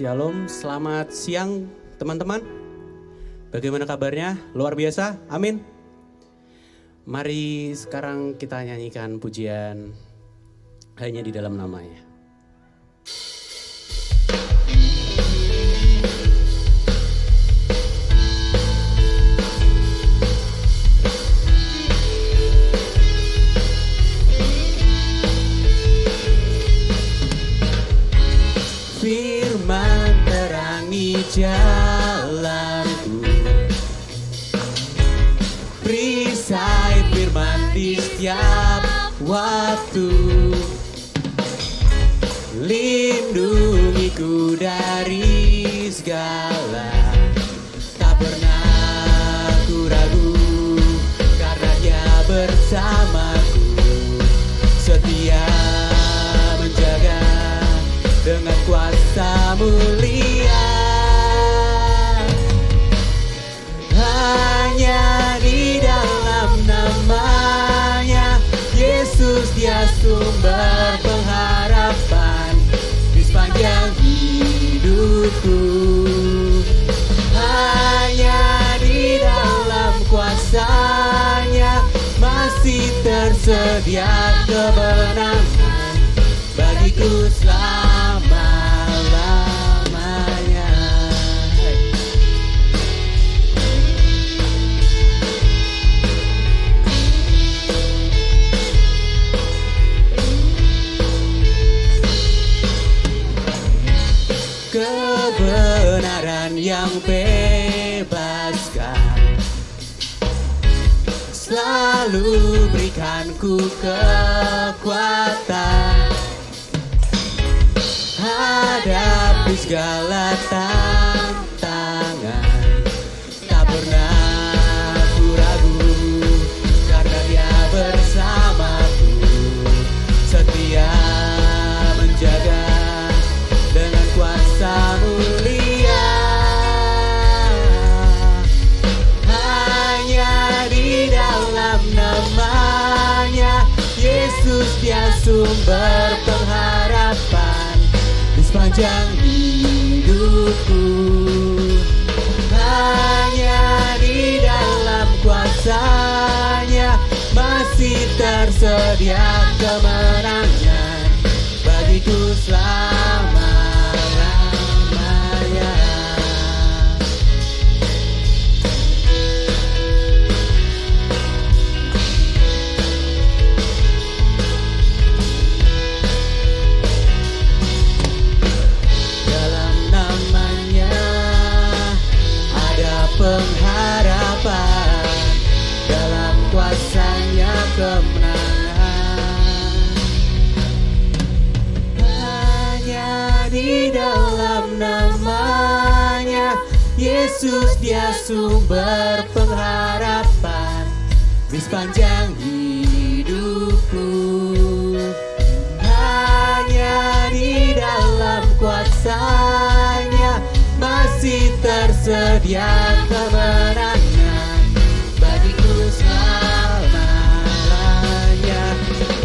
Shalom, selamat siang teman-teman. Bagaimana kabarnya? Luar biasa, amin. Mari sekarang kita nyanyikan pujian Hanya di Dalam Namanya. Firman terangi jalanku, perisai firman di setiap waktu, lindungiku dari segala, tak pernah ku ragu, karenanya bersamaku, setia menjaga dengan kuasa mulia. Hanya di dalam namanya Yesus, dia sumber pengharapan di sepanjang hidupku. Hanya di dalam kuasanya masih tersedia kemenangan bagiku selama-lamanya. Kebenaran yang bebaskan selalu berikanku kekuatan hadapi segala tantangan. Tak pernah ku ragu, karena dia bersamaku, setia menjaga dengan kuasa mulia. Hanya di dalam namanya Yesus, dia sumber pengharapan sepanjang hidupku. Hanya di dalam kuasanya masih tersedia kemenangan bagiku selama-lamanya. Pengharapan, dalam kuasanya kemenangan. Hanya di dalam namanya Yesus, dia sumber pengharapan di sepanjang hidupku. Hanya di dalam kuasanya masih tersedia kemenangan bagiku selamanya.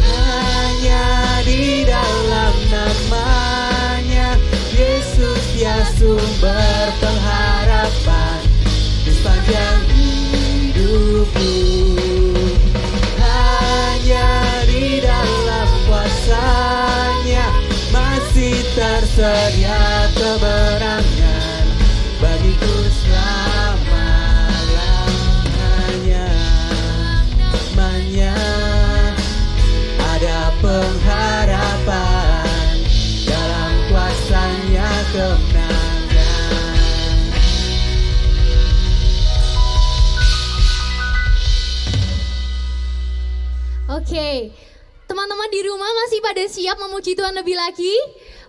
Hanya di dalam namanya Yesus, dia sumber pengharapan di sepanjang hidupku. Hanya di dalam kuasanya masih tersedia kemenangan bagiku selama-lamanya. Namanya ada pengharapan, dalam kuasanya kemenangan. Oke, teman-teman di rumah masih pada siap memuji Tuhan lebih lagi?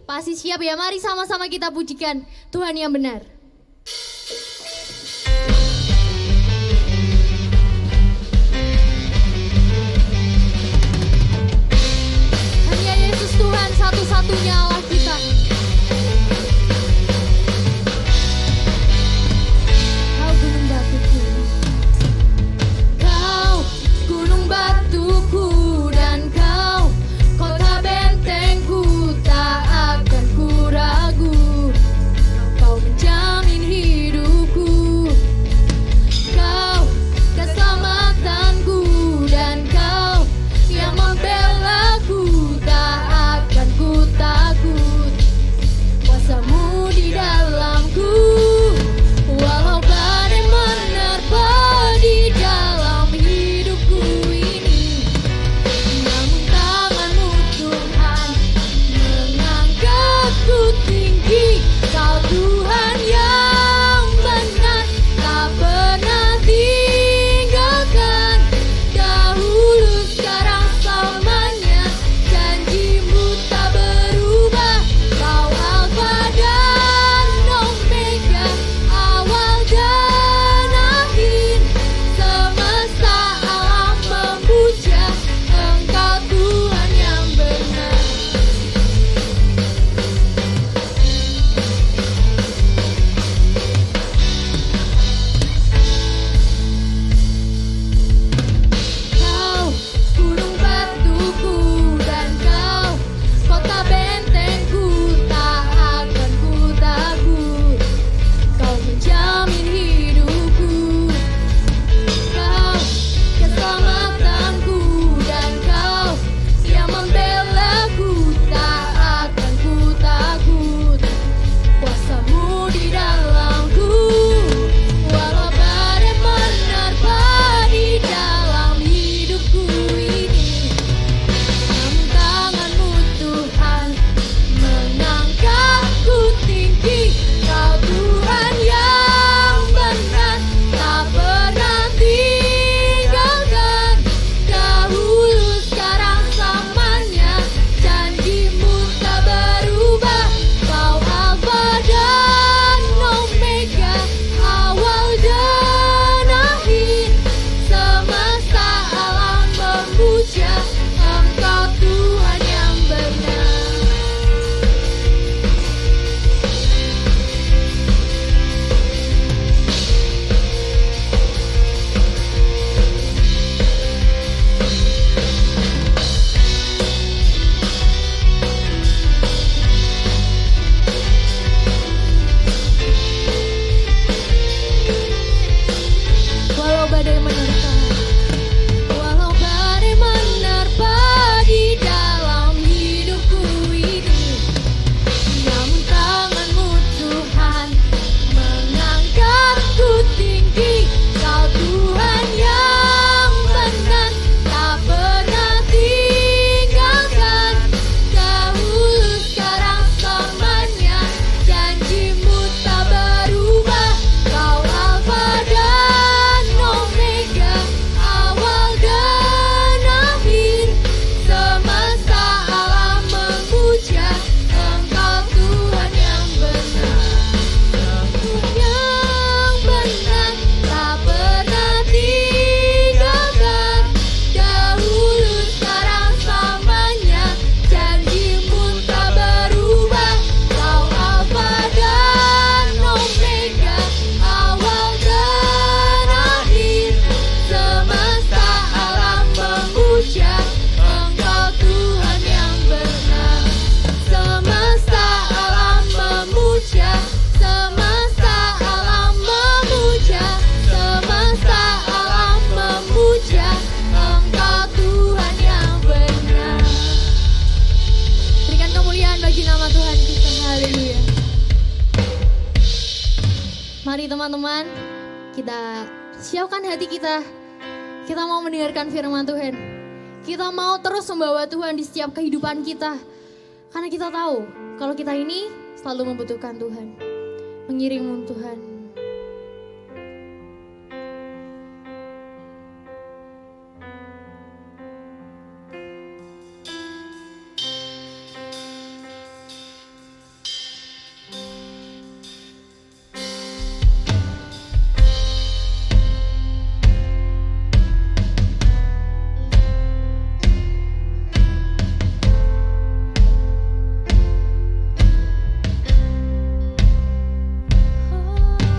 Pasti siap ya, mari sama-sama kita pujikan Tuhan yang benar. Hanya Yesus Tuhan satu-satunya Allah kita. Kau gunung batuku, kau gunung batuku, dan kau kota bentengku, tak akan ku ragu. Mari teman-teman, kita siapkan hati kita. Kita mau mendengarkan firman Tuhan. Kita mau terus membawa Tuhan di setiap kehidupan kita. Karena kita tahu kalau kita ini selalu membutuhkan Tuhan. Mengiringmu Tuhan. Oh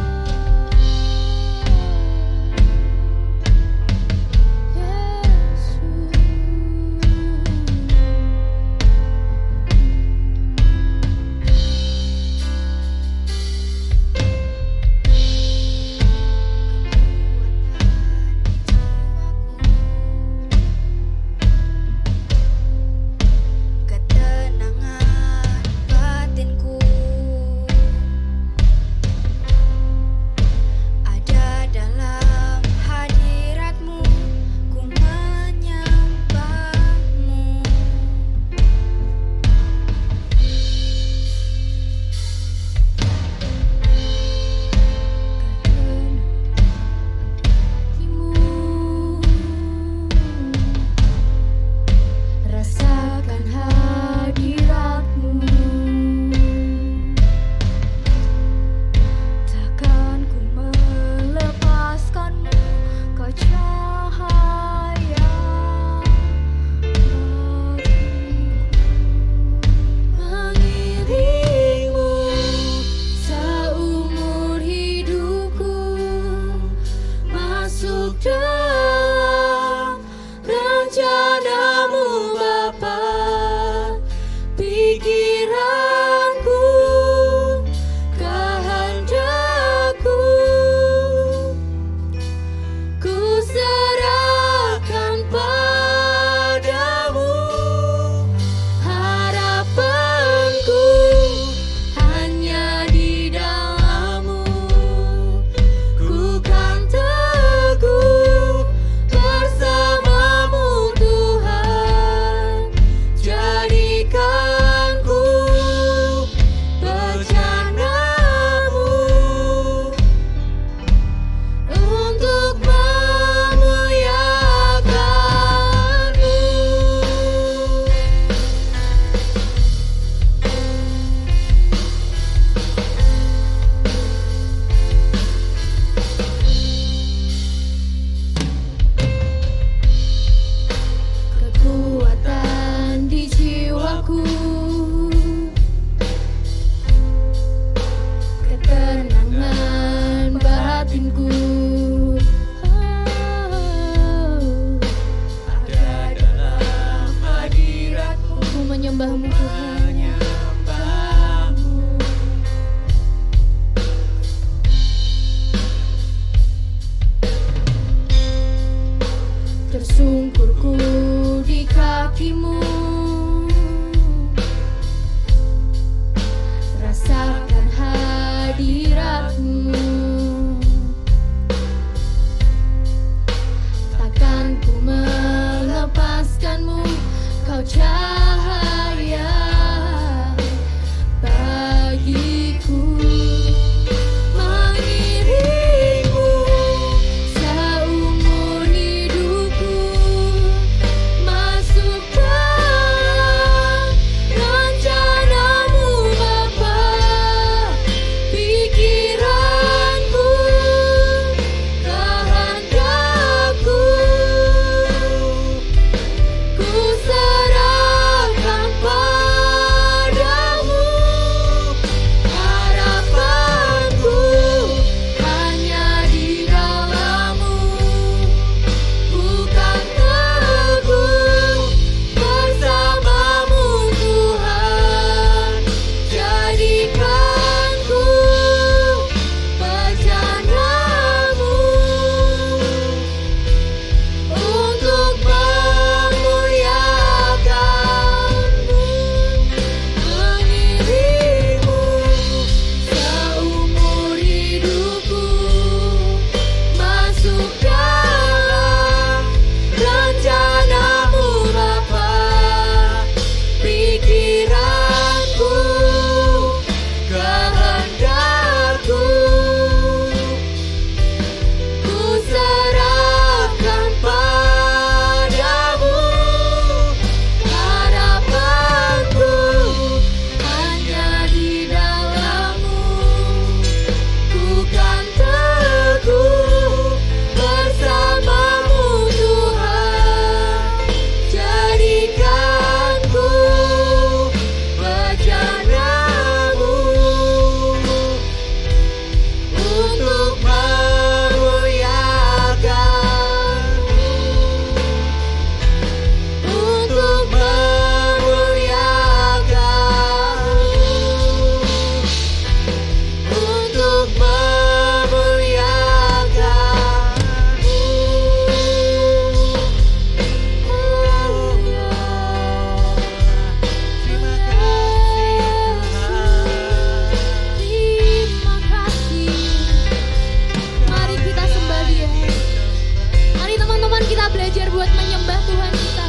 belajar buat menyembah Tuhan kita.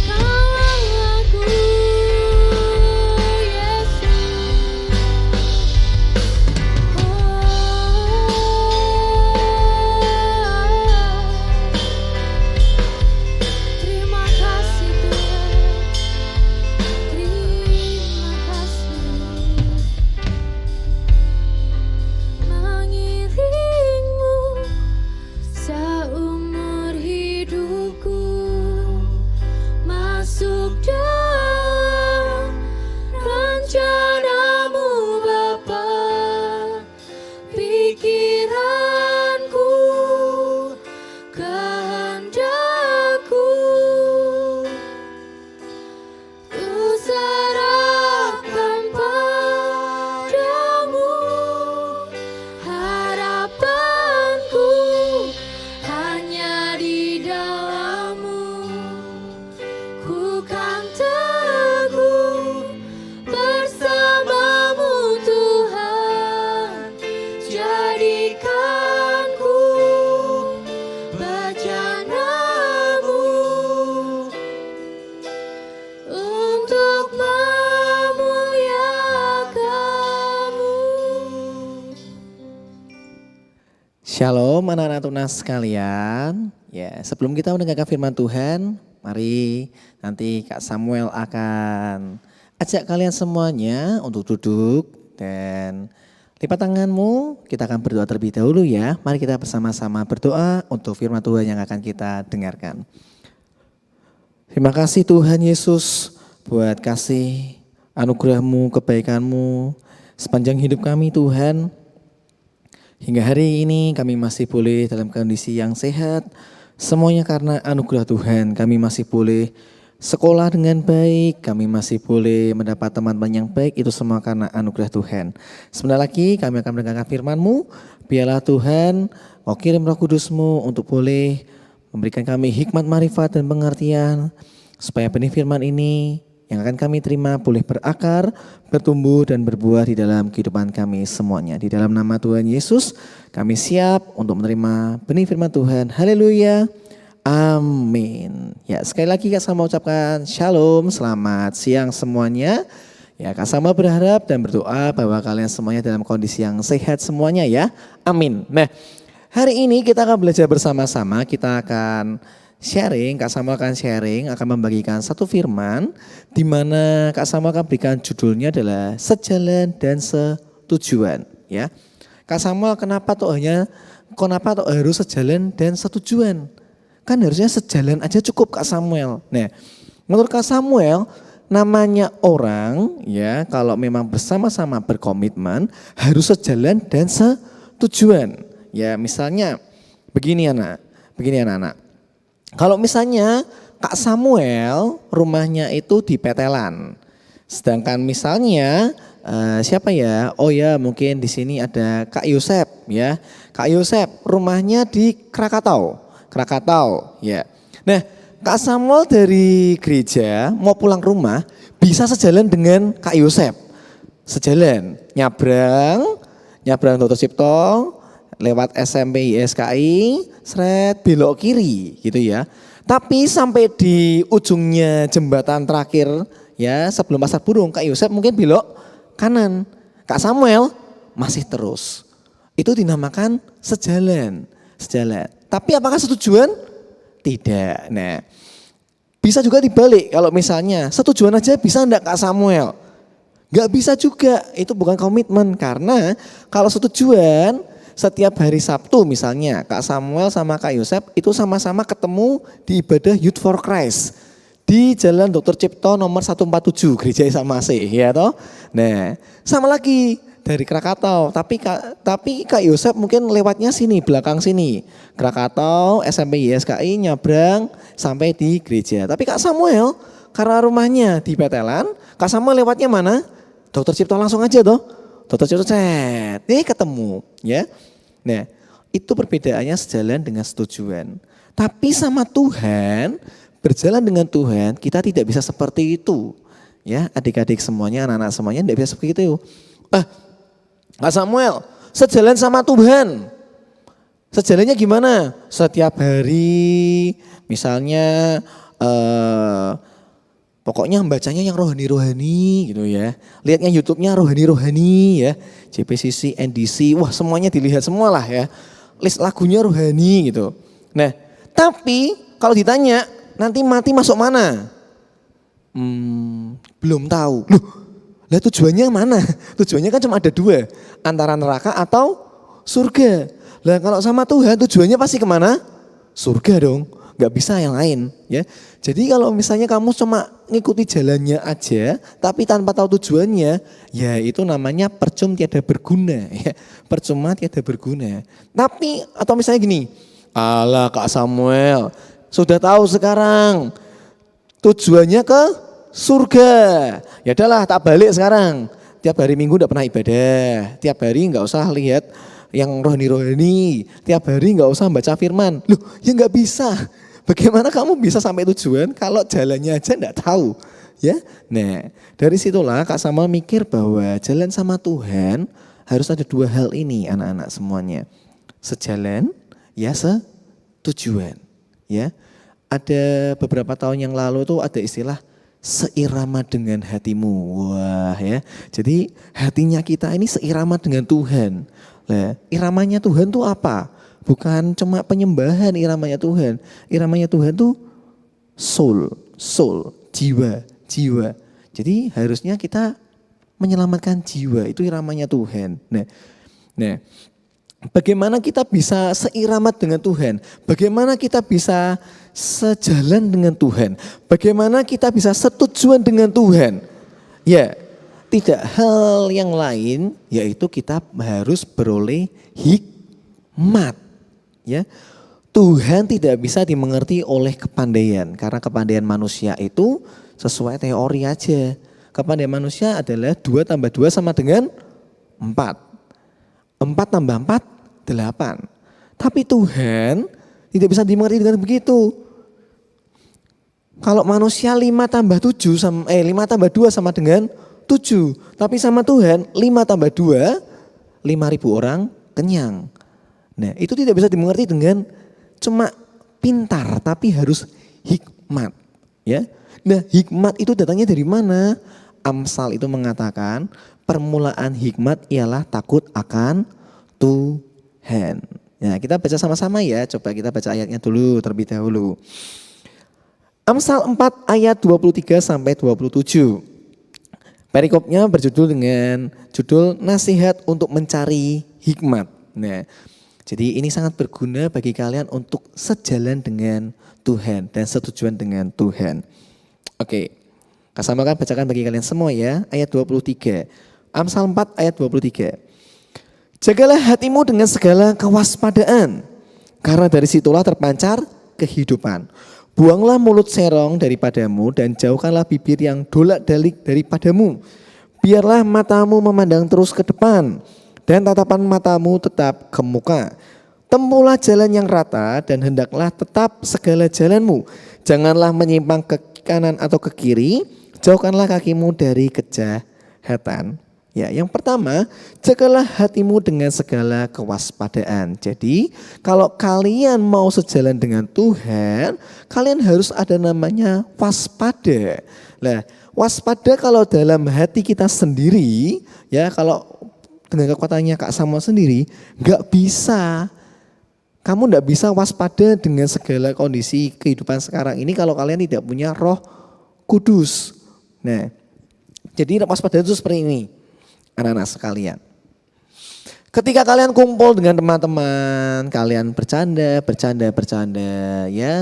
Kawal aku, terima kasih Tuhan, terima kasih. Mengiringmu seumur hidupku, masuk dalam rencanamu Bapa. Pikiranku, kehendakku, ku serahkan padamu. Harapanku hanya di dalam-Mu. Ku kan teguh bersama-Mu Tuhan. Jadikanku bejana-Mu untuk memuliakan-Mu. Shalom anak-anak tunas sekalian. Ya, sebelum kita mendengarkan firman Tuhan, mari nanti Kak Samuel akan ajak kalian semuanya untuk duduk dan lipat tanganmu. Kita akan berdoa terlebih dahulu ya. Mari kita bersama-sama berdoa untuk firman Tuhan yang akan kita dengarkan. Terima kasih Tuhan Yesus buat kasih anugerah-Mu, kebaikan-Mu sepanjang hidup kami Tuhan. Hingga hari ini kami masih boleh dalam kondisi yang sehat. Semuanya karena anugerah Tuhan. Kami masih boleh sekolah dengan baik. Kami masih boleh mendapat teman-teman yang baik. Itu semua karena anugerah Tuhan. Sebentar lagi kami akan mendengarkan firman-Mu. Biarlah Tuhan Kau kirim Roh Kudus-Mu untuk boleh memberikan kami hikmat, marifat dan pengertian. Supaya benih firman ini yang akan kami terima boleh berakar, bertumbuh dan berbuah di dalam kehidupan kami semuanya. Di dalam nama Tuhan Yesus kami siap untuk menerima benih firman Tuhan. Haleluya. Amin. Ya, sekali lagi Kak Sama ucapkan shalom, selamat siang semuanya. Ya, Kak Sama berharap dan berdoa bahwa kalian semuanya dalam kondisi yang sehat semuanya ya. Amin. Nah, hari ini kita akan belajar bersama-sama, kita akan sharing, Kak Samuel akan sharing, akan membagikan satu firman di mana Kak Samuel akan berikan judulnya adalah sejalan dan setujuan, ya. Kak Samuel kenapa tuh harus sejalan dan setujuan? Kan harusnya sejalan aja cukup Kak Samuel. Nah, menurut Kak Samuel namanya orang ya kalau memang bersama-sama berkomitmen harus sejalan dan setujuan. Ya, misalnya begini anak-anak. Kalau misalnya Kak Samuel rumahnya itu di Petelan, sedangkan misalnya siapa ya? Oh ya mungkin di sini ada Kak Yosep ya. Kak Yosep rumahnya di Krakatau ya. Nah Kak Samuel dari gereja mau pulang rumah bisa sejalan dengan Kak Yosep, sejalan nyabrang Dr. Cipto. Lewat SMP ISKI, belok kiri gitu ya. Tapi sampai di ujungnya jembatan terakhir ya sebelum Pasar Burung, Kak Yosep mungkin belok kanan. Kak Samuel masih terus. Itu dinamakan sejalan. Tapi apakah setujuan? Tidak. Nah, bisa juga dibalik. Kalau misalnya setujuan aja bisa enggak Kak Samuel? Enggak bisa juga. Itu bukan komitmen karena kalau setujuan setiap hari Sabtu misalnya Kak Samuel sama Kak Yosep itu sama-sama ketemu di ibadah Youth for Christ di Jalan Dr. Cipto nomor 147 Gereja Isa Masih ya toh. Nah, sama lagi dari Krakatau tapi Kak Yosep mungkin lewatnya sini belakang sini. Krakatau SMP ISKI nyabrang sampai di gereja. Tapi Kak Samuel karena rumahnya di Petelan, Kak Samuel lewatnya mana? Dr. Cipto langsung aja toh. Dr. Cipto ketemu ya. Nah, itu perbedaannya sejalan dengan setujuan. Tapi sama Tuhan, berjalan dengan Tuhan, kita tidak bisa seperti itu. Ya, adik-adik semuanya, anak-anak semuanya tidak bisa seperti itu. Kak Samuel, sejalan sama Tuhan. Sejalannya gimana? Setiap hari misalnya pokoknya bacanya yang rohani-rohani gitu ya. Lihatnya YouTube-nya rohani-rohani ya. JPCC, NDC, wah semuanya dilihat semua lah ya. List lagunya rohani gitu. Nah, tapi kalau ditanya nanti mati masuk mana? Belum tahu. Loh, lah tujuannya mana? Tujuannya kan cuma ada dua. Antara neraka atau surga. Lah kalau sama Tuhan tujuannya pasti kemana? Surga dong, nggak bisa yang lain ya. Jadi kalau misalnya kamu cuma ngikuti jalannya aja, tapi tanpa tahu tujuannya, ya itu namanya percuma tiada berguna ya. Percuma tiada berguna. Tapi atau misalnya gini, alah Kak Samuel, sudah tahu sekarang tujuannya ke surga. Ya udahlah tak balik sekarang. Tiap hari Minggu enggak pernah ibadah, tiap hari nggak usah lihat yang rohani-rohani, tiap hari nggak usah baca firman. Loh, ya nggak bisa. Bagaimana kamu bisa sampai tujuan kalau jalannya aja nggak tahu, ya? Nah, dari situlah Kak Samuel mikir bahwa jalan sama Tuhan harus ada dua hal ini, anak-anak semuanya. Sejalan, ya setujuan, ya. Ada beberapa tahun yang lalu tuh ada istilah seirama dengan hatimu. Wah, ya. Jadi hatinya kita ini seirama dengan Tuhan. Nah, iramanya Tuhan tuh apa? Bukan cuma penyembahan iramanya Tuhan. Iramanya Tuhan tuh soul, jiwa. Jadi harusnya kita menyelamatkan jiwa, itu iramanya Tuhan. Nah, bagaimana kita bisa seirama dengan Tuhan? Bagaimana kita bisa sejalan dengan Tuhan? Bagaimana kita bisa setujuan dengan Tuhan? Ya, tidak hal yang lain, yaitu kita harus beroleh hikmat. Ya, Tuhan tidak bisa dimengerti oleh kepandaian, karena kepandaian manusia itu sesuai teori aja. Kepandaian manusia adalah 2 tambah 2 sama dengan 4. 4 tambah 4, 8. Tapi Tuhan tidak bisa dimengerti dengan begitu. Kalau manusia 5 tambah 7 sama 5 tambah 2 sama dengan 7. Tapi sama Tuhan 5 tambah 2, 5.000 orang kenyang. Nah, itu tidak bisa dimengerti dengan cuma pintar, tapi harus hikmat, ya. Nah, hikmat itu datangnya dari mana? Amsal itu mengatakan permulaan hikmat ialah takut akan Tuhan. Nah, kita baca sama-sama ya. Coba kita baca ayatnya dulu terlebih dahulu. Amsal 4 ayat 23 sampai 27. Perikopnya berjudul dengan judul nasihat untuk mencari hikmat. Nah, jadi ini sangat berguna bagi kalian untuk sejalan dengan Tuhan dan setujuan dengan Tuhan. Oke, Kak Samuel akan bacakan bagi kalian semua ya, ayat 23. Amsal 4 ayat 23. Jagalah hatimu dengan segala kewaspadaan, karena dari situlah terpancar kehidupan. Buanglah mulut serong daripadamu dan jauhkanlah bibir yang dolak-dalik daripadamu. Biarlah matamu memandang terus ke depan dan tatapan matamu tetap ke muka. Tempuhlah jalan yang rata dan hendaklah tetap segala jalanmu. Janganlah menyimpang ke kanan atau ke kiri. Jauhkanlah kakimu dari kejahatan. Ya, yang pertama, jagalah hatimu dengan segala kewaspadaan. Jadi, kalau kalian mau sejalan dengan Tuhan, kalian harus ada namanya waspada. Nah, waspada kalau dalam hati kita sendiri, ya kalau dengan kekuatannya Kak Samuel sendiri, nggak bisa. Kamu nggak bisa waspada dengan segala kondisi kehidupan sekarang ini kalau kalian tidak punya Roh Kudus. Nah, jadi waspada itu seperti ini. Anak-anak sekalian, ketika kalian kumpul dengan teman-teman, kalian bercanda, ya,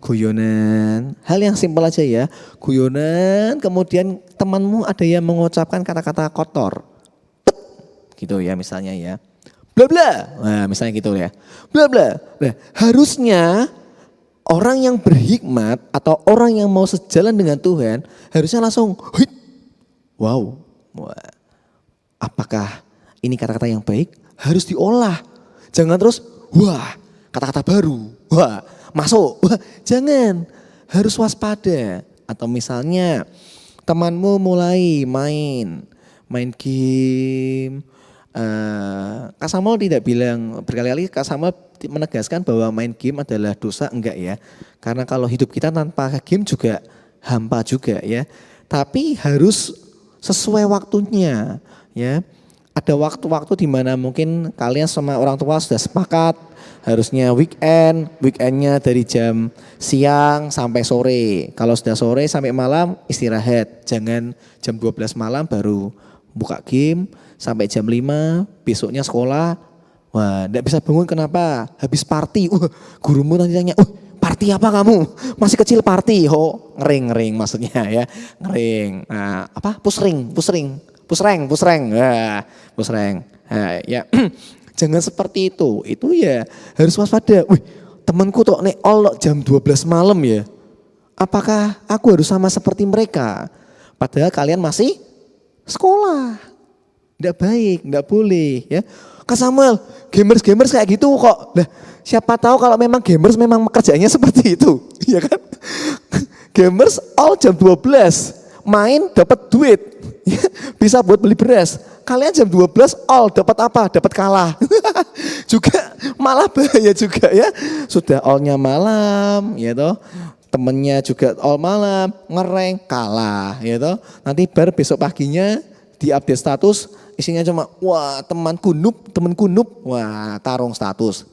guyonan, hal yang simpel aja ya, guyonan, kemudian temanmu ada yang mengucapkan kata-kata kotor, gitu ya misalnya ya, bla bla, nah misalnya gitu ya, bla bla. Nah, harusnya orang yang berhikmat atau orang yang mau sejalan dengan Tuhan harusnya langsung, wow, wah. Apakah ini kata-kata yang baik? Harus diolah. Jangan terus, wah kata-kata baru, wah masuk, wah jangan. Harus waspada. Atau misalnya temanmu mulai main game, Kak Samuel tidak bilang berkali-kali, Kak Samuel menegaskan bahwa main game adalah dosa, enggak ya. Karena kalau hidup kita tanpa game juga hampa juga ya. Tapi harus sesuai waktunya ya. Ada waktu-waktu di mana mungkin kalian sama orang tua sudah sepakat harusnya weekendnya dari jam siang sampai sore. Kalau sudah sore sampai malam istirahat. Jangan jam 12 malam baru buka game sampai jam 5 besoknya sekolah. Wah, enggak bisa bangun kenapa? Habis party. Gurumu nanti tanya, party apa kamu? Masih kecil party. Ngering maksudnya ya. Ngering. Nah, apa? Pusreng. Nah, ya. Jangan seperti itu. Itu ya harus waspada. Temanku tok nek olok jam 12 malam ya. Apakah aku harus sama seperti mereka? Padahal kalian masih sekolah. Tidak baik, tidak boleh ya. Kak Samuel, gamers kayak gitu kok. Lah, siapa tahu kalau memang gamers memang kerjanya seperti itu, ya kan? Gamers all jam 12, main dapat duit, bisa buat beli beras. Kalian jam 12 all dapat apa? Dapat kalah. Juga malah bahaya juga ya. Sudah all-nya malam, ya toh. Temennya juga all malam, ngereng kalah, ya toh. Nanti baru besok paginya di update status isinya cuma wah temanku noob, wah tarung status.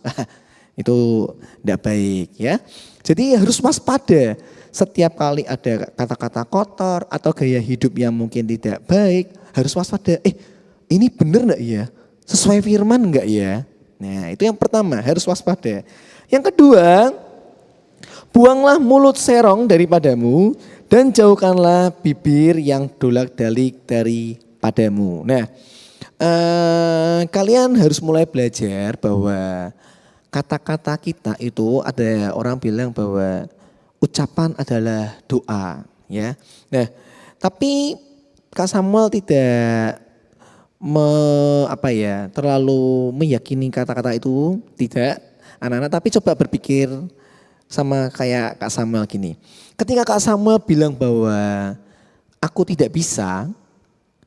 Itu tidak baik ya. Jadi harus waspada. Setiap kali ada kata-kata kotor atau gaya hidup yang mungkin tidak baik, harus waspada. Ini benar enggak ya? Sesuai firman enggak ya? Nah, itu yang pertama, harus waspada. Yang kedua, buanglah mulut serong daripadamu dan jauhkanlah bibir yang dolak-dalik daripadamu. Nah, kalian harus mulai belajar bahwa kata-kata kita itu ada orang bilang bahwa ucapan adalah doa ya. Nah, tapi Kak Samuel tidak terlalu meyakini kata-kata itu, tidak anak-anak, tapi coba berpikir sama kayak Kak Samuel gini. Ketika Kak Samuel bilang bahwa aku tidak bisa,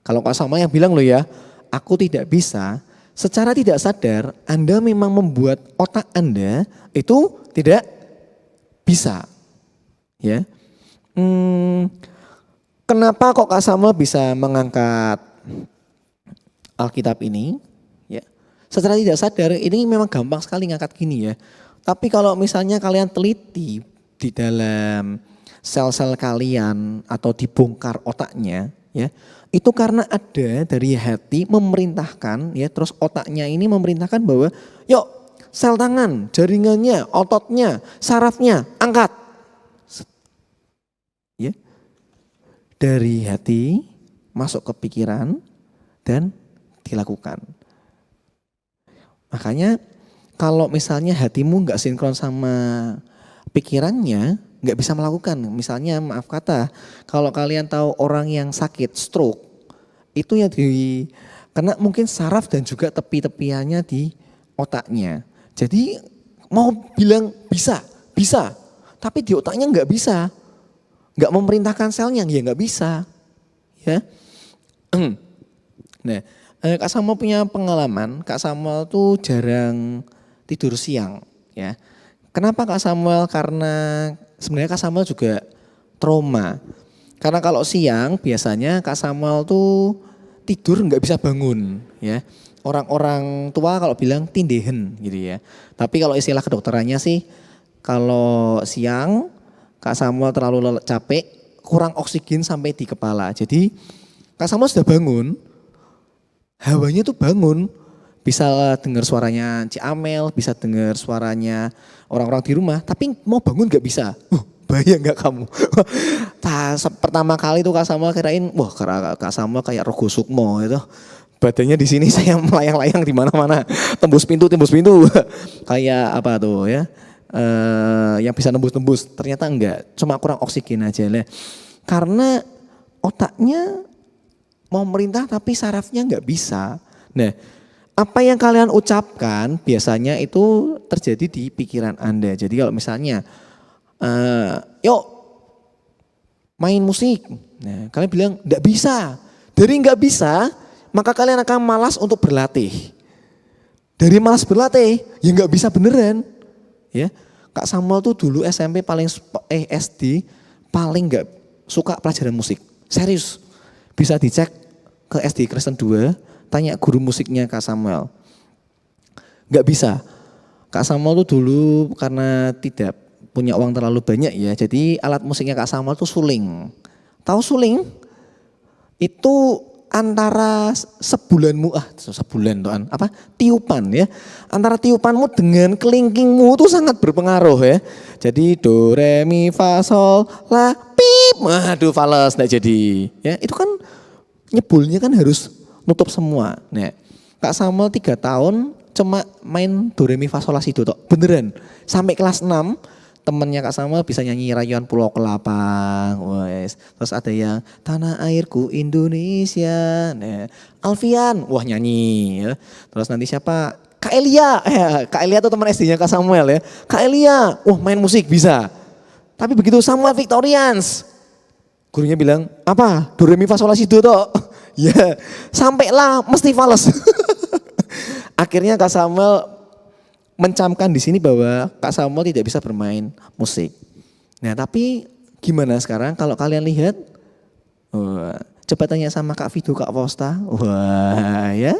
kalau Kak Samuel yang bilang loh ya, aku tidak bisa, secara tidak sadar Anda memang membuat otak Anda itu tidak bisa. Ya, kenapa kok Kak Samuel bisa mengangkat Alkitab ini? Ya, secara tidak sadar ini memang gampang sekali ngangkat gini ya. Tapi kalau misalnya kalian teliti di dalam sel-sel kalian atau dibongkar otaknya, ya, itu karena ada dari hati memerintahkan, ya, terus otaknya ini memerintahkan bahwa, yuk sel tangan, jaringannya, ototnya, sarafnya, angkat. Ya, dari hati masuk ke pikiran dan dilakukan. Makanya kalau misalnya hatimu nggak sinkron sama pikirannya, nggak bisa melakukan. Misalnya maaf kata, kalau kalian tahu orang yang sakit stroke, itu yang kena mungkin saraf dan juga tepi-tepiannya di otaknya. Jadi mau bilang bisa, tapi di otaknya nggak bisa. Nggak memerintahkan selnya, ya nggak bisa. Ya. Nah, Kak Samuel punya pengalaman, Kak Samuel tuh jarang tidur siang. Ya. Kenapa Kak Samuel? Karena sebenarnya Kak Samuel juga trauma. Karena kalau siang biasanya Kak Samuel tuh tidur nggak bisa bangun. Ya. Orang-orang tua kalau bilang tindehen gitu ya. Tapi kalau istilah kedokterannya sih, kalau siang Kak Samuel terlalu capek, kurang oksigen sampai di kepala. Jadi Kak Samuel sudah bangun, hawanya tuh bangun, bisa dengar suaranya Ci Amel, bisa dengar suaranya orang-orang di rumah, tapi mau bangun gak bisa. Bahaya gak kamu? Pertama kali tuh Kak Samuel kirain, wah Kak Samuel kayak Rogo Sukmo itu. Badannya di sini saya melayang-layang di mana-mana, tembus pintu. Kayak apa tuh ya? Yang bisa nembus-nembus, ternyata enggak, cuma kurang oksigen aja lah. Karena otaknya mau merintah tapi sarafnya enggak bisa. Nah, apa yang kalian ucapkan biasanya itu terjadi di pikiran Anda. Jadi kalau misalnya, yuk main musik, nah kalian bilang enggak bisa. Dari enggak bisa maka kalian akan malas untuk berlatih. Dari malas berlatih, ya nggak bisa beneran. Ya, Kak Samuel tuh dulu SMP SD paling nggak suka pelajaran musik. Serius, bisa dicek ke SD Kristen 2, tanya guru musiknya Kak Samuel. Nggak bisa. Kak Samuel tuh dulu karena tidak punya uang terlalu banyak ya, jadi alat musiknya Kak Samuel tuh suling. Tahu suling? Itu antara tiupan ya. Antara tiupanmu dengan kelingkingmu itu sangat berpengaruh ya. Jadi do re mi fa sol la pip. Waduh fales enggak jadi. Ya, itu kan nyebulnya kan harus nutup semua. Nah, Kak Samuel 3 tahun cuma main do re mi fa sol la si do tok. Beneran. Sampai kelas 6 temennya Kak Samuel bisa nyanyi Rayuan Pulau Kelapa, wes. Terus ada yang Tanah Airku Indonesia, nah, Alfian, wah nyanyi. Ya. Terus nanti siapa? Kak Elia, Kak Elia tuh teman SD-nya Kak Samuel ya. Kak Elia, wah main musik bisa. Tapi begitu Samuel Victorians, gurunya bilang apa? Do re mi fa sol la si do toh. Ya, sampailah mesti fales. Akhirnya Kak Samuel mencamkan di sini bahwa Kak Samuel tidak bisa bermain musik. Nah tapi gimana sekarang kalau kalian lihat, coba tanya sama Kak Vido, Kak Posta, wah ya,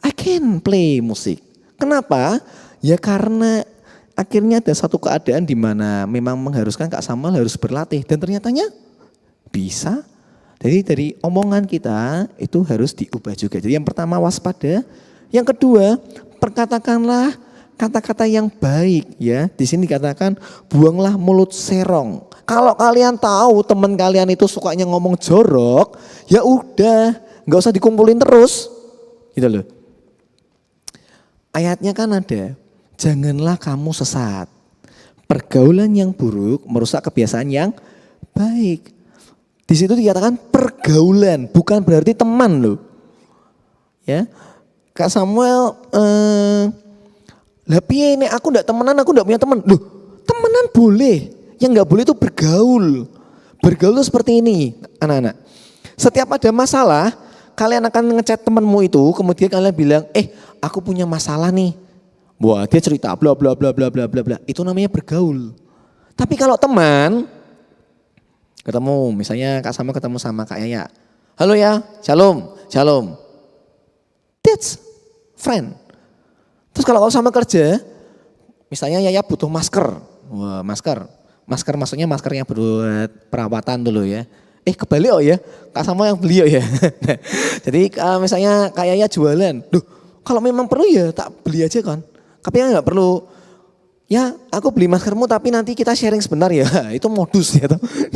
I can play musik. Kenapa? Ya karena akhirnya ada satu keadaan di mana memang mengharuskan Kak Samuel harus berlatih dan ternyatanya bisa. Jadi dari omongan kita itu harus diubah juga. Jadi yang pertama waspada, yang kedua perkatakanlah kata-kata yang baik ya. Di sini dikatakan buanglah mulut serong. Kalau kalian tahu teman kalian itu sukanya ngomong jorok, ya udah, nggak usah dikumpulin terus. Gitu loh. Ayatnya kan ada, janganlah kamu sesat. Pergaulan yang buruk merusak kebiasaan yang baik. Di situ dikatakan pergaulan, bukan berarti teman loh. Ya. Kak Samuel, lah piye nek aku ndak temenan, aku ndak punya teman. Loh, temenan boleh. Yang nggak boleh itu bergaul. Bergaul itu seperti ini, anak-anak. Setiap ada masalah, kalian akan ngechat temanmu itu, kemudian kalian bilang, aku punya masalah nih. Wah, dia cerita bla bla bla bla bla bla bla. Itu namanya bergaul. Tapi kalau teman ketemu, misalnya Kak Samuel ketemu sama Kak Yaya. Halo ya, shalom, shalom. That's friend. Terus kalau sama kerja, misalnya Yaya butuh masker. Wah, masker. Masker maksudnya masker yang buat perawatan dulu ya. Kebalik ya, Kak Samuel yang beli ya. Jadi misalnya Kak Yaya jualan. Duh, kalau memang perlu ya tak beli aja kan. Tapi ya nggak perlu. Ya, aku beli maskermu tapi nanti kita sharing sebentar ya. Itu modus ya.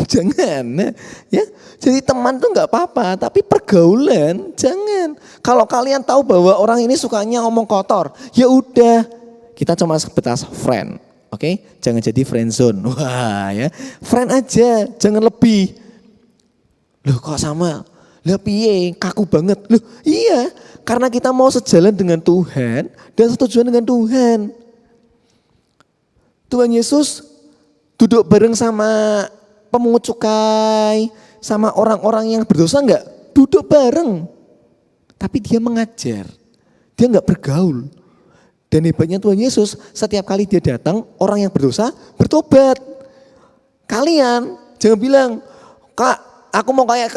Jangan. Ya, jadi teman tuh nggak apa-apa, tapi pergaulan jangan. Kalau kalian tahu bahwa orang ini sukanya ngomong kotor, ya udah, kita cuma sebatas friend. Oke? Jangan jadi friend zone. Wah, ya. Friend aja, jangan lebih. Loh kok sama? Lah piye? Kaku banget. Loh, iya, karena kita mau sejalan dengan Tuhan dan setujuan dengan Tuhan. Tuhan Yesus duduk bareng sama pemungut cukai, sama orang-orang yang berdosa enggak? Duduk bareng. Tapi dia mengajar, dia enggak bergaul. Dan hebatnya Tuhan Yesus, setiap kali dia datang, orang yang berdosa bertobat. Kalian jangan bilang, Kak, aku mau kayak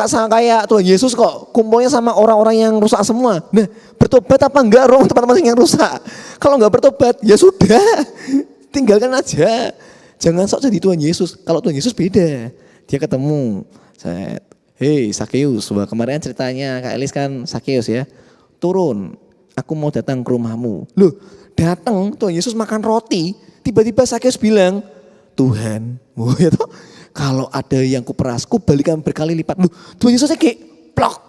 Tuhan Yesus kok, kumpulnya sama orang-orang yang rusak semua. Nah, bertobat apa enggak teman-teman yang rusak? Kalau enggak bertobat, ya sudah. Tinggalkan aja. Jangan sok jadi Tuhan Yesus. Kalau Tuhan Yesus beda. Dia ketemu. Hei Sakeus. Wah, kemarin ceritanya Kak Elis kan Sakeus ya. Turun. Aku mau datang ke rumahmu. Loh, datang Tuhan Yesus makan roti. Tiba-tiba Sakeus bilang, Tuhan, kalau ada yang kuperas, balikan berkali lipat. Loh, Tuhan Yesusnya kayak plok.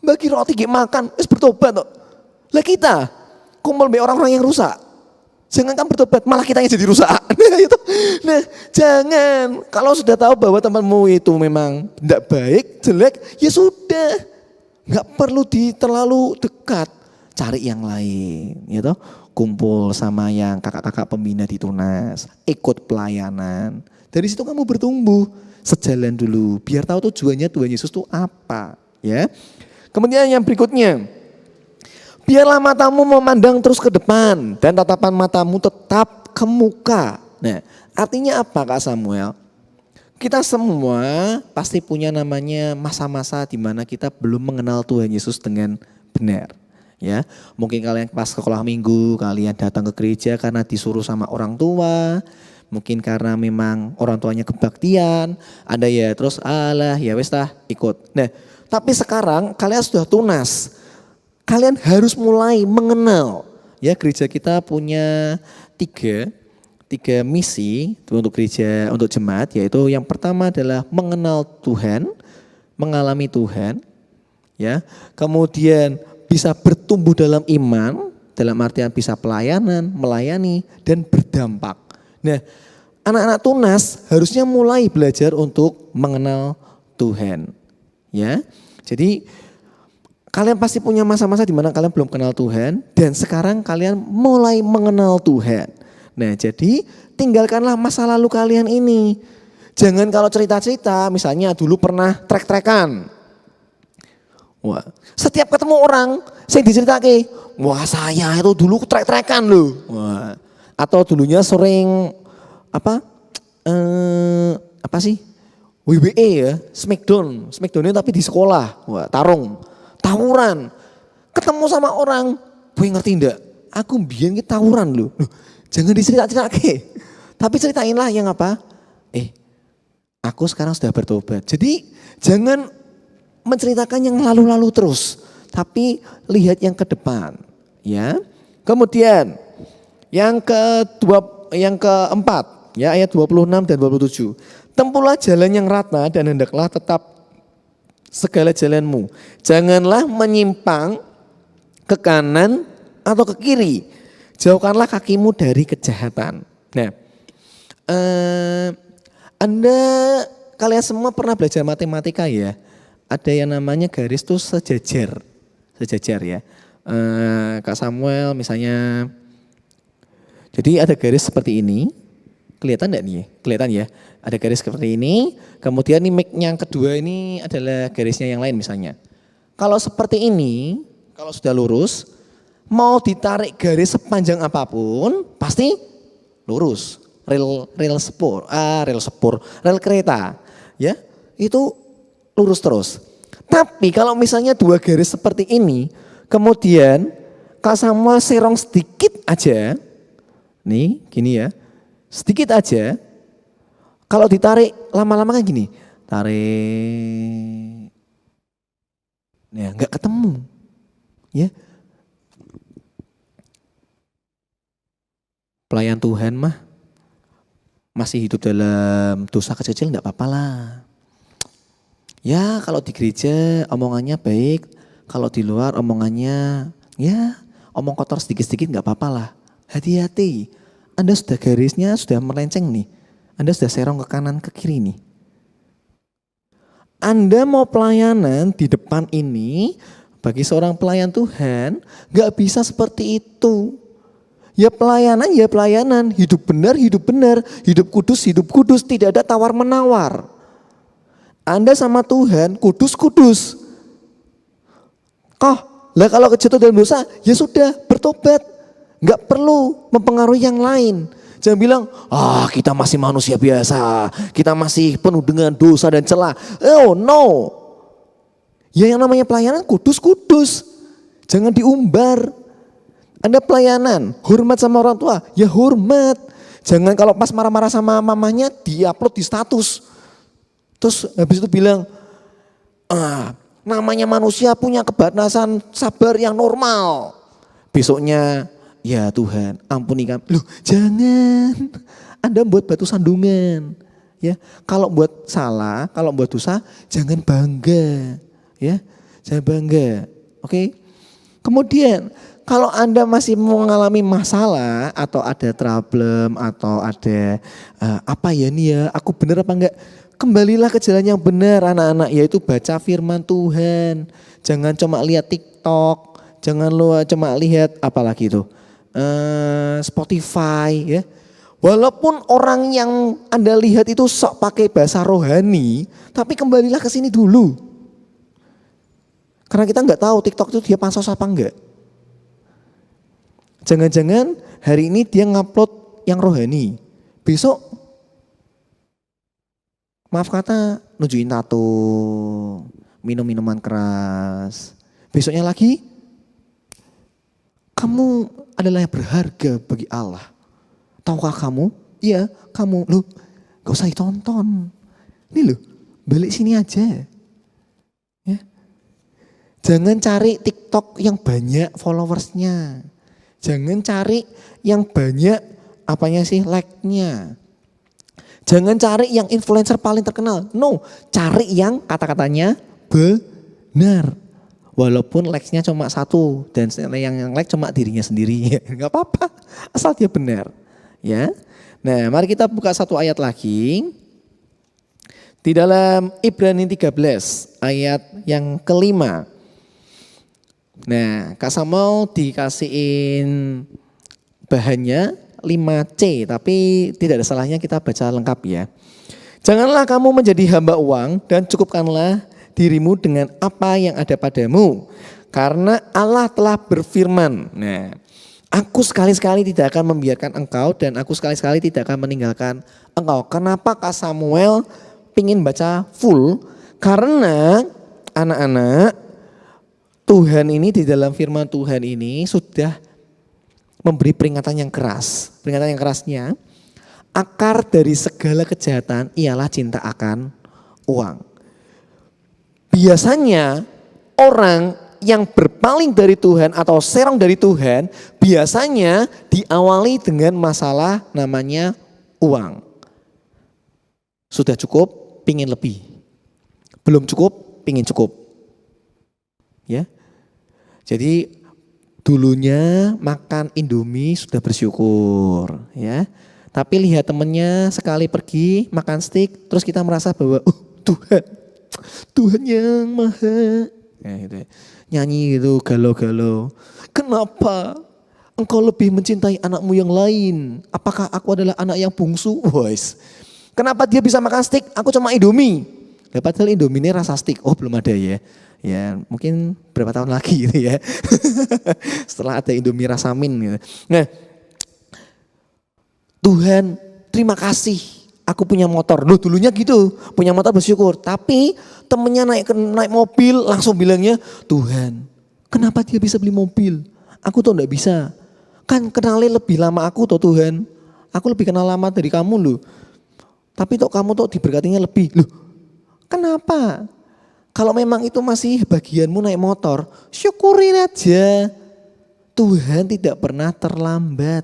Bagi roti kayak makan. Terus bertobat. Lah kita kumpul be orang-orang yang rusak. Jangan kan bertobat, malah kita yang jadi rusak. Nah, jangan. Kalau sudah tahu bahwa temanmu itu memang tidak baik, jelek, ya sudah. Nggak perlu terlalu dekat. Cari yang lain, gitu. Kumpul sama yang kakak-kakak pembina di Tunas, ikut pelayanan. Dari situ kamu bertumbuh, sejalan dulu. Biar tahu tujuannya Tuhan Yesus itu apa, ya. Kemudian yang berikutnya, biarlah matamu memandang terus ke depan dan tatapan matamu tetap ke muka. Nah, artinya apa Kak Samuel? Kita semua pasti punya namanya masa-masa di mana kita belum mengenal Tuhan Yesus dengan benar. Ya, mungkin kalian pas sekolah minggu, kalian datang ke gereja karena disuruh sama orang tua, mungkin karena memang orang tuanya kebaktian, ada ya terus alah ya wes tah ikut. Nah, tapi sekarang kalian sudah tunas, kalian harus mulai mengenal. Ya, gereja kita punya tiga misi untuk gereja, untuk jemaat, yaitu yang pertama adalah mengenal Tuhan, mengalami Tuhan, ya, kemudian bisa bertumbuh dalam iman, dalam artian bisa pelayanan, melayani, dan berdampak. Nah, anak-anak tunas harusnya mulai belajar untuk mengenal Tuhan. Ya, jadi kalian pasti punya masa-masa di mana kalian belum kenal Tuhan, dan sekarang kalian mulai mengenal Tuhan. Nah, jadi tinggalkanlah masa lalu kalian ini. Jangan kalau cerita-cerita, misalnya dulu pernah trek-trekan. Wah, setiap ketemu orang, saya diceritake, wah saya itu dulu trek-trekan loh. Wah, atau dulunya sering apa sih? WWE ya, Smackdown tapi di sekolah. Wah, tawuran. Ketemu sama orang, gue ngerti enggak? Aku biyen ki tawuran loh. Jangan dicerita-ceritake. Tapi ceritainlah yang apa? Aku sekarang sudah bertobat. Jadi jangan menceritakan yang lalu-lalu terus, tapi lihat yang ke depan, ya. Kemudian yang keempat, ya, ayat 26 dan 27. Tempuhlah jalan yang rata dan hendaklah tetap segala jalanmu. Janganlah menyimpang ke kanan atau ke kiri. Jauhkanlah kakimu dari kejahatan. Nah, kalian semua pernah belajar matematika ya? Ada yang namanya garis tuh sejajar ya. Kak Samuel misalnya, jadi ada garis seperti ini, kelihatan enggak nih? Kelihatan ya, ada garis seperti ini, kemudian nih yang kedua ini adalah garisnya yang lain misalnya. Kalau seperti ini, kalau sudah lurus, mau ditarik garis sepanjang apapun, pasti lurus. Rel kereta, ya, itu lurus terus. Tapi kalau misalnya dua garis seperti ini, kemudian Kak Samuel serong sedikit aja, nih gini ya, sedikit aja, kalau ditarik lama-lama kan gini, tarik, nah nggak ketemu, ya. Pelayan Tuhan mah masih hidup dalam dosa kecil-kecil enggak apa-apa lah. Ya kalau di gereja omongannya baik, kalau di luar omongannya ya omong kotor sedikit-sedikit enggak apa-apa lah. Hati-hati, Anda sudah garisnya sudah melenceng nih. Anda sudah serong ke kanan ke kiri nih. Anda mau pelayanan di depan ini, bagi seorang pelayan Tuhan enggak bisa seperti itu. Ya pelayanan, hidup benar, hidup kudus, tidak ada tawar-menawar. Anda sama Tuhan kudus. Lah kalau kejatuhan dalam dosa, ya sudah bertobat. Enggak perlu mempengaruhi yang lain. Jangan bilang, kita masih manusia biasa, kita masih penuh dengan dosa dan celah. Oh no. Ya yang namanya pelayanan kudus. Jangan diumbar. Anda pelayanan, hormat sama orang tua, ya hormat. Jangan kalau pas marah-marah sama mamanya diupload di status. Terus habis itu bilang, namanya manusia punya kebatasan sabar yang normal. Besoknya, ya Tuhan ampuni kami. Loh jangan, Anda buat batu sandungan. Ya, kalau buat salah, kalau buat dosa, jangan bangga. Ya, jangan bangga. Oke. Kemudian, kalau Anda masih mengalami masalah atau ada problem atau ada apa ya nih ya, aku benar apa enggak? Kembalilah ke jalan yang benar anak-anak, yaitu baca firman Tuhan. Jangan cuma lihat TikTok, jangan cuma lihat apalagi itu Spotify ya. Walaupun orang yang Anda lihat itu sok pakai bahasa rohani, tapi kembalilah ke sini dulu. Karena kita nggak tahu TikTok itu dia pansos apa enggak. Jangan-jangan hari ini dia ngupload yang rohani. Besok maaf kata nunjukin tato, minum minuman keras. Besoknya lagi kamu adalah yang berharga bagi Allah. Tahukah kamu? Iya, kamu. Loh, gak usah ditonton. Ini loh, balik sini aja. Ya. Jangan cari TikTok yang banyak followersnya. Jangan cari yang banyak like-nya. Jangan cari yang influencer paling terkenal. No, cari yang kata-katanya benar. Walaupun likes-nya cuma 1 dan yang like cuma dirinya sendiri. Enggak apa-apa, asal dia benar. Ya. Nah, mari kita buka satu ayat lagi. Di dalam Ibrani 13 ayat yang kelima. Nah, Kak Samuel dikasihin bahannya 5C, tapi tidak ada salahnya kita baca lengkap ya. Janganlah kamu menjadi hamba uang dan cukupkanlah dirimu dengan apa yang ada padamu. Karena Allah telah berfirman, nah, aku sekali-sekali tidak akan membiarkan engkau dan aku sekali-sekali tidak akan meninggalkan engkau. Kenapa Kak Samuel pingin baca full? Karena anak-anak, Tuhan ini di dalam firman Tuhan ini sudah memberi peringatan yang keras. Peringatan yang kerasnya, akar dari segala kejahatan ialah cinta akan uang. Biasanya orang yang berpaling dari Tuhan atau serong dari Tuhan biasanya diawali dengan masalah namanya uang. Sudah cukup, pingin lebih. Belum cukup, pingin cukup. Ya. Jadi dulunya makan Indomie sudah bersyukur, ya. Tapi lihat temennya sekali pergi makan steak, terus kita merasa bahwa Tuhan yang maha, ya, gitu ya. Nyanyi gitu galau-galau. Kenapa engkau lebih mencintai anakmu yang lain? Apakah aku adalah anak yang bungsu? Wais. Kenapa dia bisa makan steak? Aku cuma Indomie. Ya, padahal Indomie ini rasa steak. Oh belum ada ya. Ya mungkin berapa tahun lagi gitu ya. Setelah ada Indomie rasa min gitu. Nah, Tuhan terima kasih. Aku punya motor. Loh dulunya gitu, punya motor bersyukur. Tapi temennya naik mobil langsung bilangnya, Tuhan kenapa dia bisa beli mobil? Aku tuh enggak bisa. Kan kenalnya lebih lama aku tuh Tuhan. Aku lebih kenal lama dari kamu loh. Tapi tuh kamu tuh diberkatinya lebih. Loh kenapa? Kalau memang itu masih bagianmu naik motor, syukurin aja. Tuhan tidak pernah terlambat.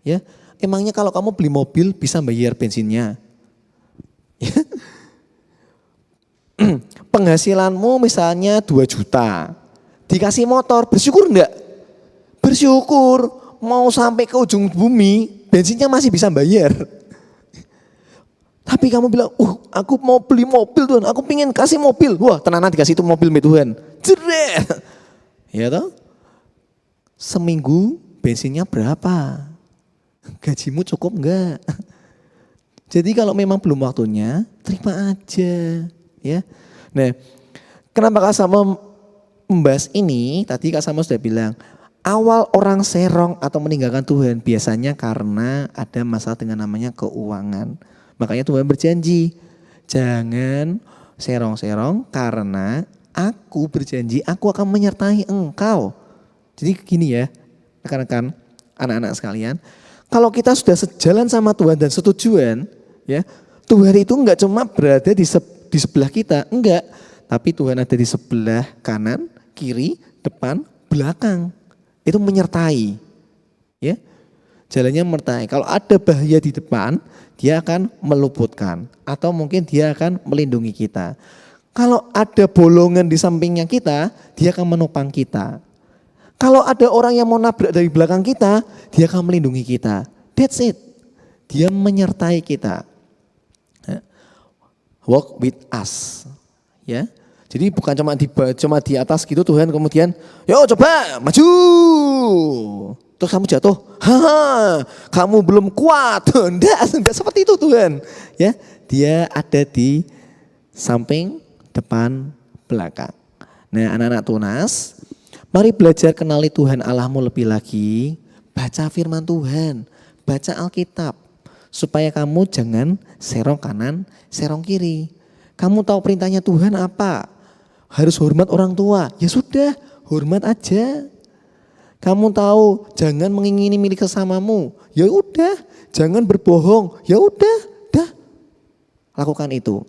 Ya. Emangnya kalau kamu beli mobil bisa bayar bensinnya? Penghasilanmu misalnya 2 juta. Dikasih motor, bersyukur enggak? Bersyukur. Mau sampai ke ujung bumi, bensinnya masih bisa bayar. Tapi kamu bilang, aku mau beli mobil Tuhan, aku pengen kasih mobil. Wah tenanan dikasih itu mobil Tuhan. Jeret. Ya toh? Seminggu bensinnya berapa? Gajimu cukup enggak? Jadi kalau memang belum waktunya, terima aja. Ya. Nah, kenapa Kak Sama membahas ini? Tadi Kak Sama sudah bilang, awal orang serong atau meninggalkan Tuhan biasanya karena ada masalah dengan namanya keuangan. Makanya Tuhan berjanji, jangan serong-serong karena aku berjanji aku akan menyertai engkau. Jadi gini ya, rekan-rekan, anak-anak sekalian, kalau kita sudah sejalan sama Tuhan dan setujuan, ya, Tuhan itu enggak cuma berada di sebelah kita, enggak, tapi Tuhan ada di sebelah kanan, kiri, depan, belakang. Itu menyertai. Ya. Jalannya menyertai. Kalau ada bahaya di depan, dia akan meluputkan atau mungkin dia akan melindungi kita. Kalau ada bolongan di sampingnya kita, dia akan menopang kita. Kalau ada orang yang mau nabrak dari belakang kita, dia akan melindungi kita. That's it. Dia menyertai kita. Walk with us. Ya. Jadi bukan cuma di atas gitu Tuhan kemudian, yo coba maju. Terus kamu jatuh. Kamu belum kuat. Enggak seperti itu Tuhan. Ya, dia ada di samping, depan, belakang. Nah anak-anak Tunas, mari belajar kenali Tuhan Allahmu lebih lagi. Baca firman Tuhan, baca Alkitab. Supaya kamu jangan serong kanan, serong kiri. Kamu tahu perintahnya Tuhan apa? Harus hormat orang tua. Ya sudah, hormat aja. Kamu tahu jangan mengingini milik sesamamu. Ya udah, jangan berbohong. Ya udah, dah. Lakukan itu.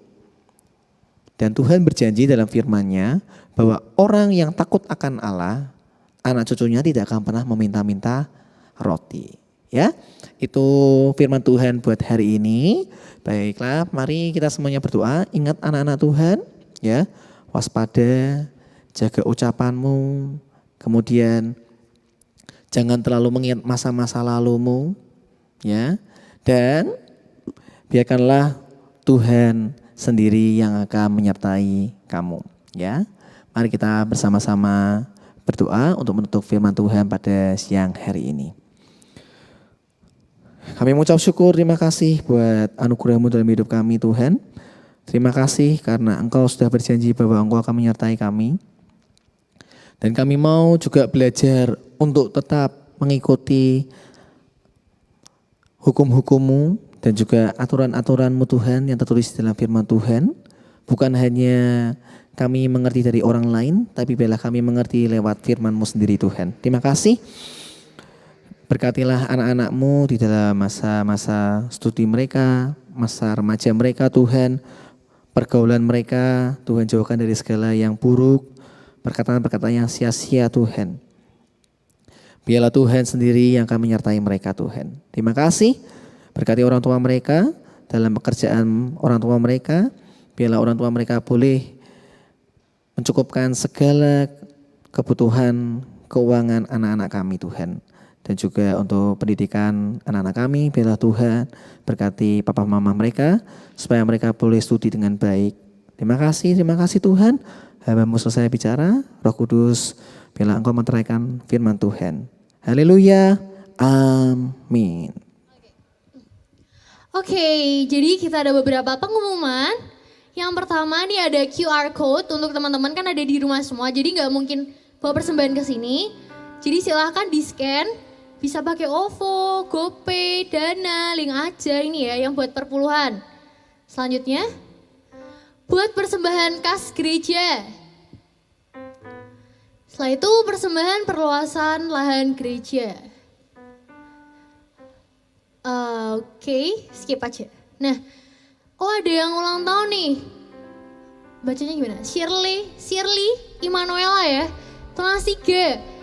Dan Tuhan berjanji dalam firman-Nya bahwa orang yang takut akan Allah, anak cucunya tidak akan pernah meminta-minta roti. Ya, itu firman Tuhan buat hari ini. Baiklah, mari kita semuanya berdoa. Ingat anak-anak Tuhan, ya, waspada, jaga ucapanmu, kemudian jangan terlalu mengingat masa-masa lalumu, ya, dan biarkanlah Tuhan sendiri yang akan menyertai kamu, ya. Mari kita bersama-sama berdoa untuk menutup firman Tuhan pada siang hari ini. Kami mengucap syukur, terima kasih buat anugerah-Mu dalam hidup kami Tuhan. Terima kasih karena Engkau sudah berjanji bahwa Engkau akan menyertai kami. Dan kami mau juga belajar untuk tetap mengikuti hukum-hukum-Mu dan juga aturan-aturan-Mu Tuhan yang tertulis dalam firman Tuhan. Bukan hanya kami mengerti dari orang lain, tapi biarlah kami mengerti lewat firman-Mu sendiri Tuhan. Terima kasih. Berkatilah anak-anak-Mu di dalam masa-masa studi mereka, masa remaja mereka Tuhan. Pergaulan mereka Tuhan jauhkan dari segala yang buruk, perkataan-perkataan yang sia-sia Tuhan. Biarlah Tuhan sendiri yang akan menyertai mereka Tuhan. Terima kasih. Berkati orang tua mereka dalam pekerjaan orang tua mereka. Biarlah orang tua mereka boleh mencukupkan segala kebutuhan keuangan anak-anak kami Tuhan. Dan juga untuk pendidikan anak-anak kami, biarlah Tuhan berkati papa mama mereka supaya mereka boleh studi dengan baik. Terima kasih Tuhan. Hamba-Mu selesai bicara, Roh Kudus, biarlah Engkau meneraikan firman Tuhan. Haleluya, amin. Oke, jadi kita ada beberapa pengumuman. Yang pertama nih ada QR code untuk teman-teman kan ada di rumah semua. Jadi nggak mungkin bawa persembahan ke sini. Jadi silahkan di scan. Bisa pakai OVO, GoPay, Dana, link aja ini ya yang buat perpuluhan. Selanjutnya, buat persembahan kas gereja. Setelah itu persembahan perluasan lahan gereja. Oke, skip aja. Nah, oh ada yang ulang tahun nih. Bacanya gimana? Shirley Immanuela ya. Tunas 3.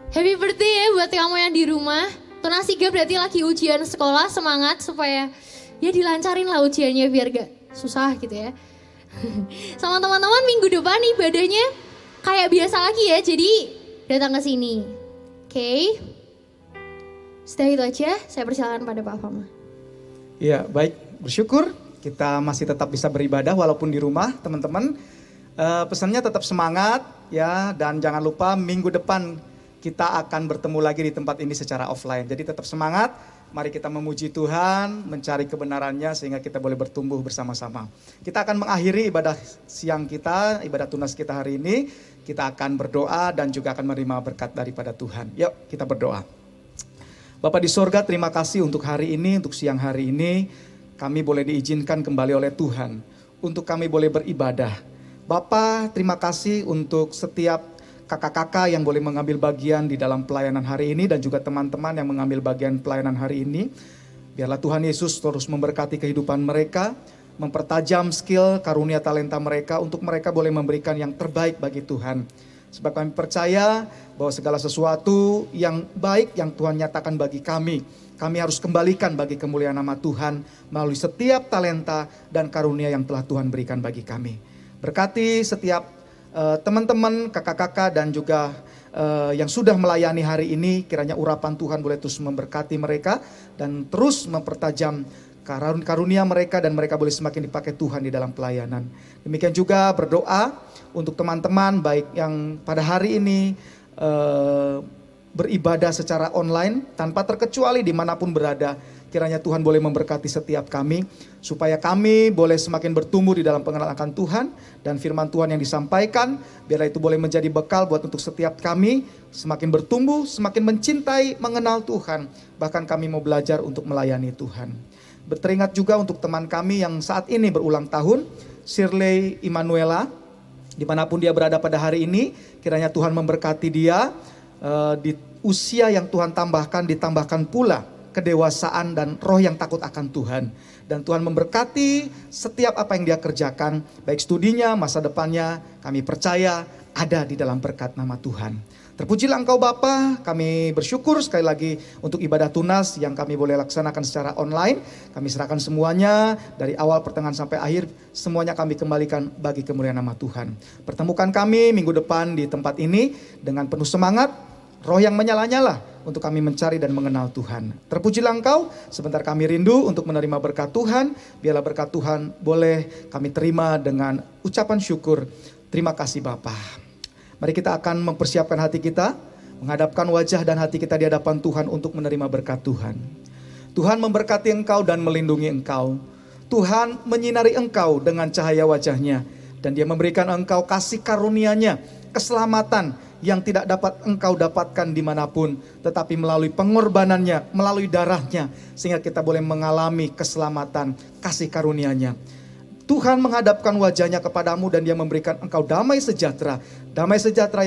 Happy birthday ya buat kamu yang di rumah. Tunas 3 berarti lagi ujian sekolah, semangat supaya ya dilancarin lah ujiannya biar gak susah gitu ya. Sama teman-teman minggu depan ibadahnya kayak biasa lagi ya, jadi datang ke sini. Oke. Sudah itu aja, saya persilakan pada Pak Fama. Ya baik, bersyukur kita masih tetap bisa beribadah walaupun di rumah teman-teman. Pesannya tetap semangat ya, dan jangan lupa minggu depan kita akan bertemu lagi di tempat ini secara offline. Jadi tetap semangat, mari kita memuji Tuhan, mencari kebenarannya sehingga kita boleh bertumbuh bersama-sama. Kita akan mengakhiri ibadah siang kita, ibadah tunas kita hari ini. Kita akan berdoa dan juga akan menerima berkat daripada Tuhan. Yuk kita berdoa. Bapa di sorga, terima kasih untuk hari ini, untuk siang hari ini. Kami boleh diizinkan kembali oleh Tuhan untuk kami boleh beribadah. Bapa, terima kasih untuk setiap kakak-kakak yang boleh mengambil bagian di dalam pelayanan hari ini dan juga teman-teman yang mengambil bagian pelayanan hari ini. Biarlah Tuhan Yesus terus memberkati kehidupan mereka, mempertajam skill, karunia, talenta mereka untuk mereka boleh memberikan yang terbaik bagi Tuhan. Sebab kami percaya bahwa segala sesuatu yang baik yang Tuhan nyatakan bagi kami harus kembalikan bagi kemuliaan nama Tuhan melalui setiap talenta dan karunia yang telah Tuhan berikan bagi kami. Berkati setiap teman-teman, kakak-kakak dan juga yang sudah melayani hari ini, kiranya urapan Tuhan boleh terus memberkati mereka dan terus mempertajam karunia mereka dan mereka boleh semakin dipakai Tuhan di dalam pelayanan. Demikian juga berdoa untuk teman-teman baik yang pada hari ini beribadah secara online tanpa terkecuali dimanapun berada. Kiranya Tuhan boleh memberkati setiap kami, supaya kami boleh semakin bertumbuh di dalam pengenalan akan Tuhan, dan firman Tuhan yang disampaikan, biarlah itu boleh menjadi bekal buat untuk setiap kami, semakin bertumbuh, semakin mencintai, mengenal Tuhan, bahkan kami mau belajar untuk melayani Tuhan. Berteringat juga untuk teman kami yang saat ini berulang tahun, Shirley Immanuela, dimanapun dia berada pada hari ini, kiranya Tuhan memberkati dia, di usia yang Tuhan tambahkan, ditambahkan pula kedewasaan dan roh yang takut akan Tuhan. Dan Tuhan memberkati setiap apa yang dia kerjakan, baik studinya, masa depannya, kami percaya ada di dalam berkat nama Tuhan. Terpujilah Engkau Bapa, kami bersyukur sekali lagi untuk ibadah tunas yang kami boleh laksanakan secara online. Kami serahkan semuanya dari awal pertengahan sampai akhir, semuanya kami kembalikan bagi kemuliaan nama Tuhan. Pertemukan kami minggu depan di tempat ini dengan penuh semangat, roh yang menyala-nyala untuk kami mencari dan mengenal Tuhan. Terpujilah Engkau, sebentar kami rindu untuk menerima berkat Tuhan. Biarlah berkat Tuhan boleh kami terima dengan ucapan syukur. Terima kasih Bapa. Mari kita akan mempersiapkan hati kita, menghadapkan wajah dan hati kita di hadapan Tuhan untuk menerima berkat Tuhan. Tuhan memberkati engkau dan melindungi engkau. Tuhan menyinari engkau dengan cahaya wajahnya, dan Dia memberikan engkau kasih karunia-Nya, keselamatan yang tidak dapat engkau dapatkan dimanapun, tetapi melalui pengorbanannya, melalui darahnya, sehingga kita boleh mengalami keselamatan, kasih karunia-Nya. Tuhan menghadapkan wajahnya kepadamu dan Dia memberikan engkau damai sejahtera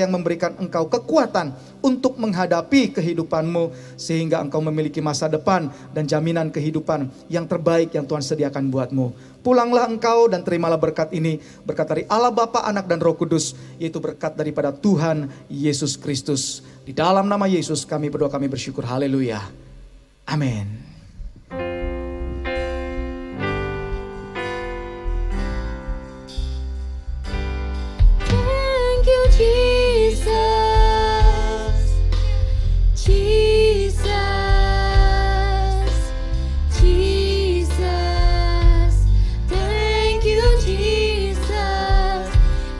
yang memberikan engkau kekuatan untuk menghadapi kehidupanmu, sehingga engkau memiliki masa depan dan jaminan kehidupan yang terbaik yang Tuhan sediakan buatmu. Pulanglah engkau dan terimalah berkat ini, berkat dari Allah Bapa, Anak dan Roh Kudus, yaitu berkat daripada Tuhan Yesus Kristus. Di dalam nama Yesus kami berdoa, kami bersyukur. Haleluya. Amin. Jesus, Jesus, Jesus, thank you Jesus.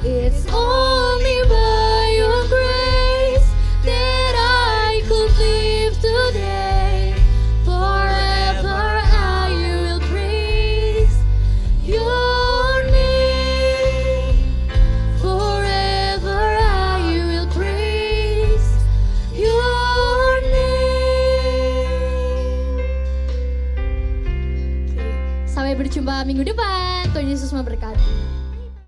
It's only by your grace that I could live today. Forever I will praise your name. Forever I will praise your name. Sampai berjumpa minggu depan. Tuhan Yesus memberkati.